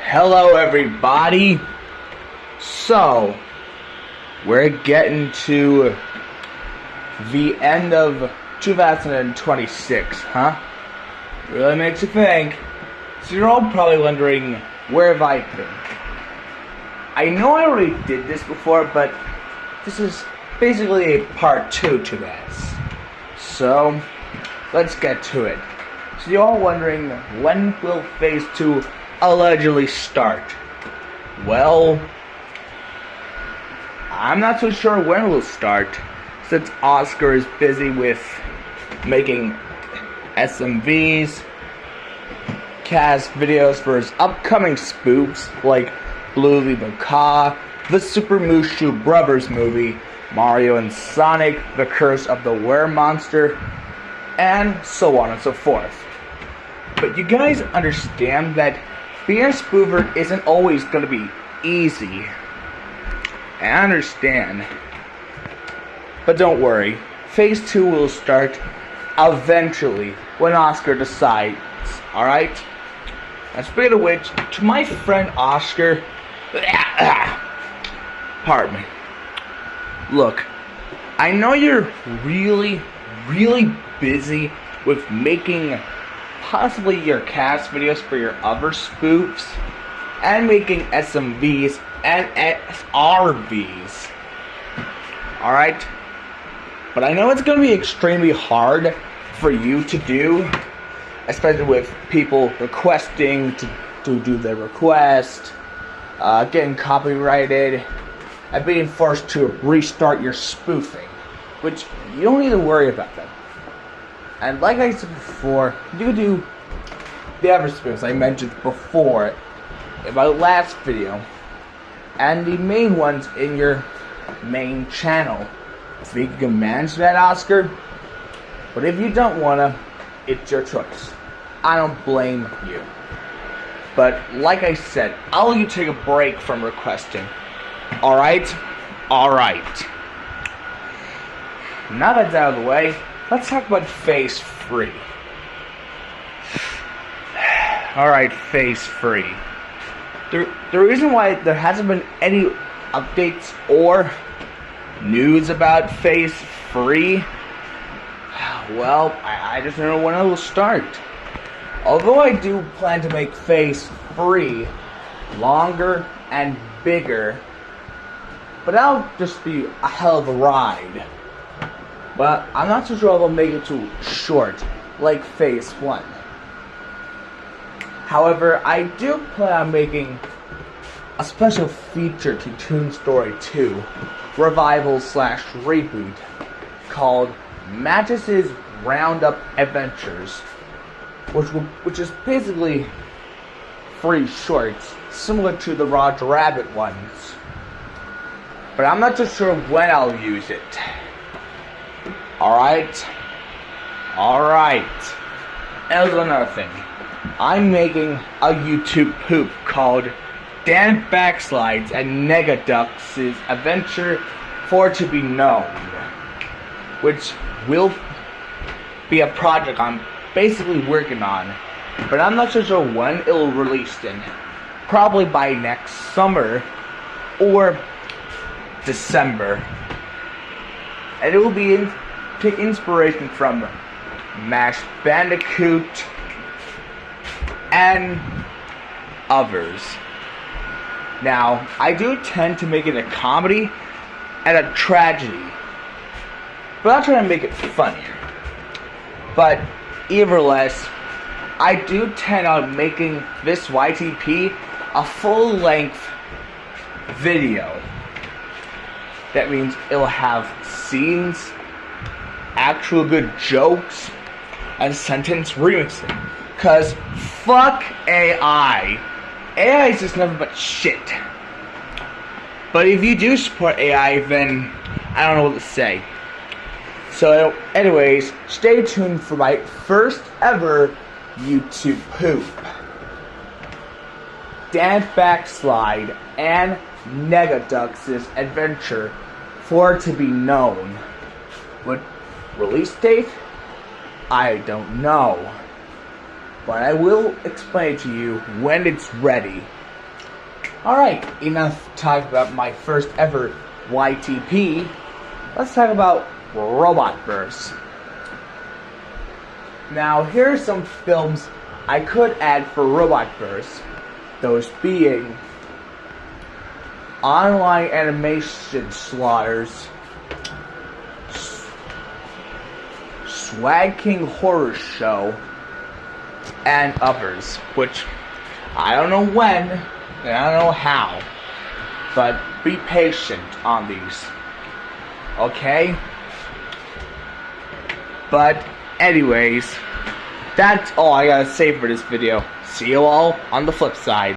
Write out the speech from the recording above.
Hello everybody. So, we're getting to the end of 2026, huh? Really makes you think. So you're all probably wondering, where have I been? I know I already did this before, but this is basically a part 2 to this. So, let's get to it. So you're all wondering, when will Phase 2 allegedly start? Well, I'm not so sure when it will start, since Oscar is busy with making SMVs, cast videos for his upcoming spoofs like Bluey Macaw, the Super Mushu Brothers movie, Mario and Sonic, The Curse of the Were Monster, and so on and so forth. But you guys understand that being a spoofer isn't always going to be easy. I understand. But don't worry, Phase 2 will start eventually when Oscar decides, alright? And speaking of which, to my friend Oscar, pardon me. Look, I know you're really busy with making possibly your cast videos for your other spoofs, and making SMVs and SRVs. Alright? But I know it's going to be extremely hard for you to do, especially with people requesting to do their request, getting copyrighted, and being forced to restart your spoofing, which you don't need to worry about that. And like I said before, you can do the other spoofs I mentioned before in my last video, and the main ones in your main channel. So you can manage that, Oscar. But if you don't wanna, it's your choice. I don't blame you. But like I said, I'll let you take a break from requesting. Alright? Alright. Now that's out of the way, let's talk about Phase 3. Alright, Phase 3. The reason why there hasn't been any updates or news about Phase 3, well, I just don't know when it will start. Although I do plan to make Phase 3 longer and bigger, but that'll just be a hell of a ride. But I'm not so sure if I'll make it too short, like Phase 1. However, I do plan on making a special feature to Toon Story 2 revival/reboot called Magis's Roundup Adventures, which is basically 3 shorts similar to the Roger Rabbit ones. But I'm not so sure when I'll use it. Alright? Alright. And there's another thing. I'm making a YouTube poop called Dan Backslides and Negaducks' Adventure for to be Known, which will be a project I'm basically working on, but I'm not so sure when it will release in. Probably by next summer or December. And it will be take inspiration from Mash Bandicoot and others. Now, I do tend to make it a comedy and a tragedy, but I'll try to make it funnier. But either less, I do tend on making this YTP a full-length video. That means it'll have scenes, actual good jokes, and sentence remixing. Cause fuck AI. AI is just nothing but shit. But if you do support AI, then I don't know what to say. So anyways, stay tuned for my first ever YouTube poop. Dan Backslide and Negaducks' Adventure for to be Known. What release date? I don't know. But I will explain to you when it's ready. Alright, enough talk about my first ever YTP. Let's talk about Robotverse. Now, here are some films I could add for Robotverse. Those being Online Animation Slaughters, Swag King Horror Show, and others, which I don't know when, and I don't know how, but be patient on these, okay? But anyways, that's all I gotta say for this video. See you all on the flip side.